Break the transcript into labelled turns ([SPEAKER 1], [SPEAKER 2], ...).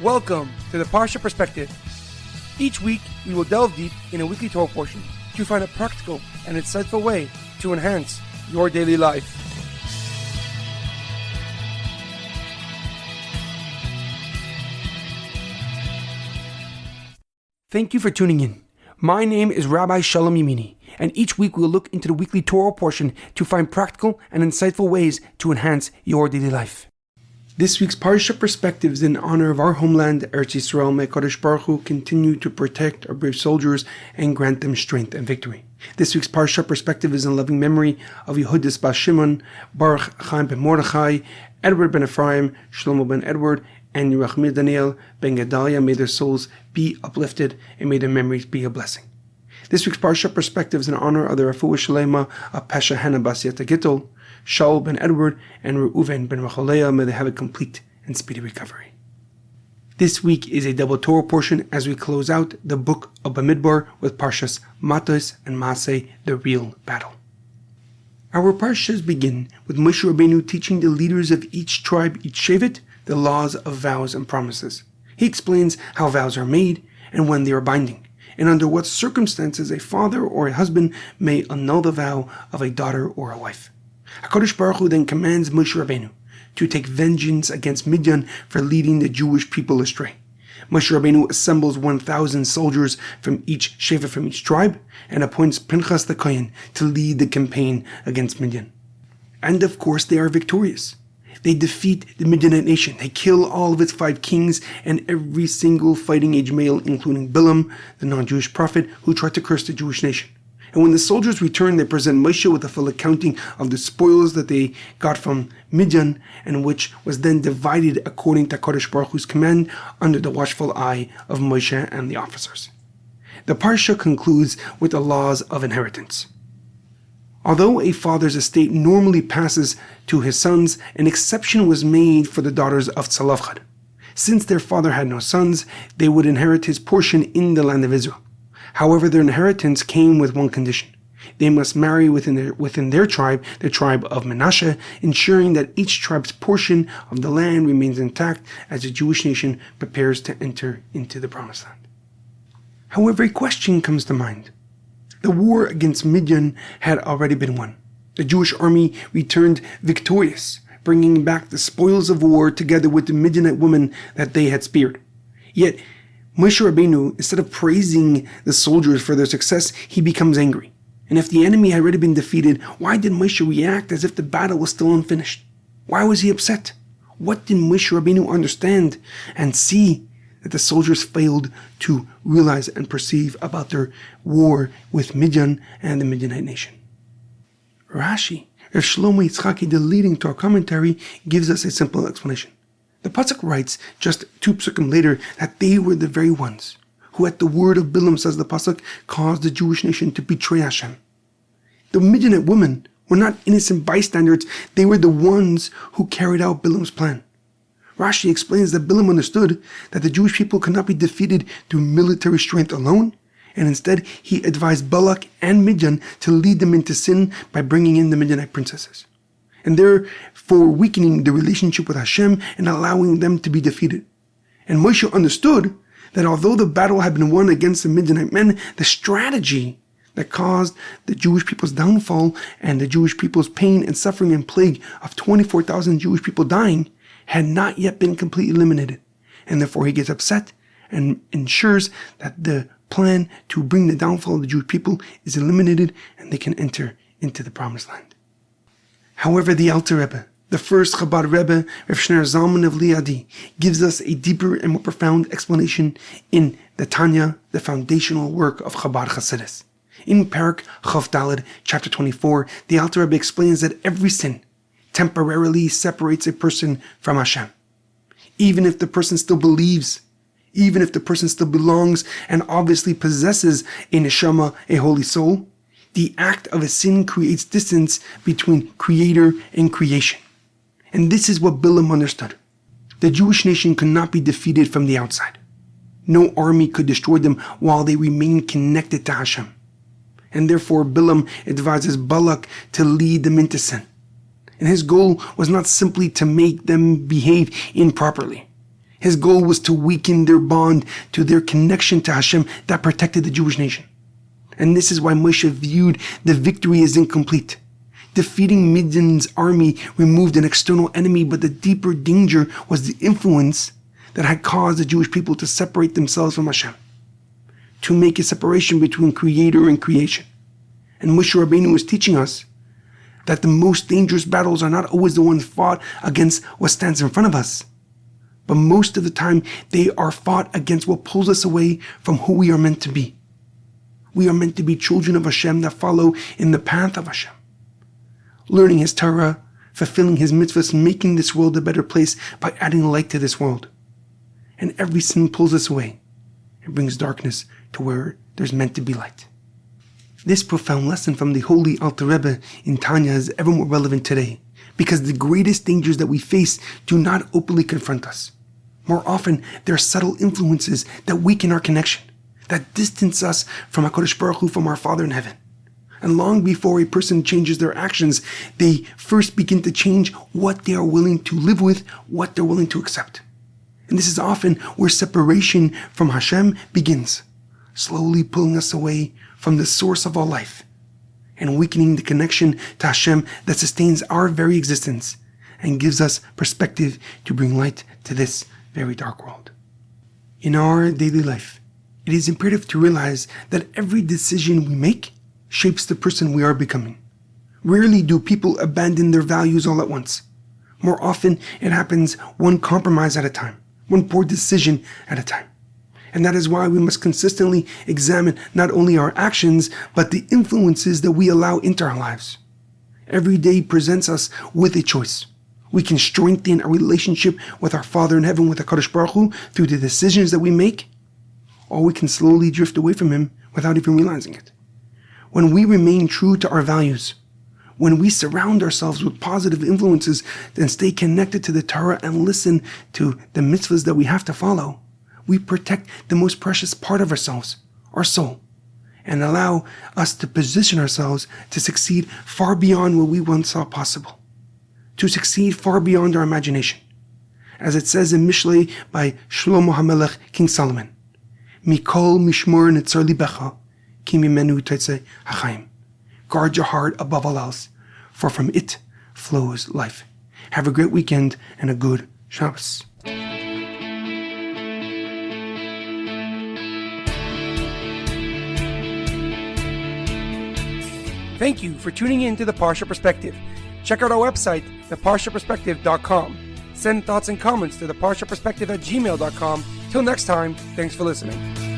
[SPEAKER 1] Welcome to the Parsha Perspective. Each week, we will delve deep in a weekly Torah portion to find a practical and insightful way to enhance your daily life. Thank you for tuning in. My name is Rabbi Shalom Yamini, and each week we will look into the weekly Torah portion to find practical and insightful ways to enhance your daily life. This week's Parsha Perspective is in honor of our homeland, Eretz Yisrael. May Kadosh Baruch Hu continue to protect our brave soldiers and grant them strength and victory. This week's Parsha Perspective is in loving memory of Yehudis Bas Shimon, Baruch Chaim ben Mordechai, Edward ben Ephraim, Shlomo ben Edward, and Yerachmiel Daniel ben Gedalia. May their souls be uplifted and may their memories be a blessing. This week's Parsha Perspective is in honor of the Refuah Shalema of Pesha Hannah Bas Yeta Gittel, Shaul ben Edward, and Reuven ben Racholea. May they have a complete and speedy recovery. This week is a double Torah portion as we close out the book of Bamidbar with Parshas Matos Massei, the real battle. Our Parshas begin with Moshe Rabbeinu teaching the leaders of each tribe, each shevet, the laws of vows and promises. He explains how vows are made and when they are binding, and under what circumstances a father or a husband may annul the vow of a daughter or a wife. HaKadosh Baruch Hu then commands Moshe Rabbeinu to take vengeance against Midian for leading the Jewish people astray. Moshe Rabbeinu assembles 1,000 soldiers from each shevet, from each tribe, and appoints Pinchas the Kohen to lead the campaign against Midian. And of course they are victorious. They defeat the Midianite nation. They kill all of its 5 kings and every single fighting age male, including Bilam, the non-Jewish prophet, who tried to curse the Jewish nation. And when the soldiers return, they present Moshe with a full accounting of the spoils that they got from Midian, and which was then divided according to Kadosh Baruch Hu's command under the watchful eye of Moshe and the officers. The Parsha concludes with the laws of inheritance. Although a father's estate normally passes to his sons, an exception was made for the daughters of Tzalafchad. Since their father had no sons, they would inherit his portion in the land of Israel. However, their inheritance came with one condition. They must marry within their tribe, the tribe of Menashe, ensuring that each tribe's portion of the land remains intact as the Jewish nation prepares to enter into the Promised Land. However, a question comes to mind. The war against Midian had already been won. The Jewish army returned victorious, bringing back the spoils of war together with the Midianite women that they had speared. Yet, Moshe Rabbeinu, instead of praising the soldiers for their success, he becomes angry. And if the enemy had already been defeated, why did Moshe react as if the battle was still unfinished? Why was he upset? What did Moshe Rabbeinu understand and see that the soldiers failed to realize and perceive about their war with Midian and the Midianite nation? Rashi, Rav Shlomo Yitzchaki, the leading Torah commentary, gives us a simple explanation. The Pasuk writes, just 2 psukim later, that they were the very ones who, at the word of Bilam, says the Pasuk, caused the Jewish nation to betray Hashem. The Midianite women were not innocent bystanders, they were the ones who carried out Bilam's plan. Rashi explains that Bilam understood that the Jewish people could not be defeated through military strength alone, and instead he advised Balak and Midian to lead them into sin by bringing in the Midianite princesses, and therefore weakening the relationship with Hashem and allowing them to be defeated. And Moshe understood that although the battle had been won against the Midianite men, the strategy that caused the Jewish people's downfall and the Jewish people's pain and suffering and plague of 24,000 Jewish people dying had not yet been completely eliminated. And therefore he gets upset and ensures that the plan to bring the downfall of the Jewish people is eliminated and they can enter into the Promised Land. However, the Alter Rebbe, the first Chabad Rebbe, Rav Shner Zalman of Liadi, gives us a deeper and more profound explanation in the Tanya, the foundational work of Chabad Chassidus. In Parak Chav Daled, chapter 24, the Alter Rebbe explains that every sin temporarily separates a person from Hashem. Even if the person still believes, even if the person still belongs and obviously possesses a neshama, a holy soul, the act of a sin creates distance between creator and creation. And this is what Bilam understood. The Jewish nation could not be defeated from the outside. No army could destroy them while they remain connected to Hashem. And therefore Bilam advises Balak to lead them into sin. And his goal was not simply to make them behave improperly. His goal was to weaken their bond to their connection to Hashem that protected the Jewish nation. And this is why Moshe viewed the victory as incomplete. Defeating Midian's army removed an external enemy, but the deeper danger was the influence that had caused the Jewish people to separate themselves from Hashem, to make a separation between creator and creation. And Moshe Rabbeinu was teaching us that the most dangerous battles are not always the ones fought against what stands in front of us, but most of the time they are fought against what pulls us away from who we are meant to be. We are meant to be children of Hashem that follow in the path of Hashem, learning His Torah, fulfilling His mitzvahs, making this world a better place by adding light to this world. And every sin pulls us away and brings darkness to where there's meant to be light. This profound lesson from the holy Alter Rebbe in Tanya is ever more relevant today, because the greatest dangers that we face do not openly confront us. More often, there are subtle influences that weaken our connection, that distance us from HaKadosh Baruch Hu, from our Father in heaven. And long before a person changes their actions, they first begin to change what they are willing to live with, what they're willing to accept. And this is often where separation from Hashem begins, slowly pulling us away from the source of all life, and weakening the connection to Hashem that sustains our very existence and gives us perspective to bring light to this very dark world. In our daily life, it is imperative to realize that every decision we make shapes the person we are becoming. Rarely do people abandon their values all at once. More often, it happens one compromise at a time, one poor decision at a time. And that is why we must consistently examine not only our actions, but the influences that we allow into our lives. Every day presents us with a choice. We can strengthen our relationship with our Father in heaven, with HaKadosh Baruch Hu, through the decisions that we make, or we can slowly drift away from Him without even realizing it. When we remain true to our values, when we surround ourselves with positive influences and stay connected to the Torah and listen to the mitzvahs that we have to follow, we protect the most precious part of ourselves, our soul, and allow us to position ourselves to succeed far beyond what we once thought possible, to succeed far beyond our imagination. As it says in Mishlei by Shlomo HaMelech, King Solomon, Mikol mishmor netzar libecha, ki mimenu tetzeh hachaim. Guard your heart above all else, for from it flows life. Have a great weekend and a good Shabbos.
[SPEAKER 2] Thank you for tuning in to the Parsha Perspective. Check out our website, theparshaperspective.com. Send thoughts and comments to theparshaperspective@gmail.com. Till next time, thanks for listening.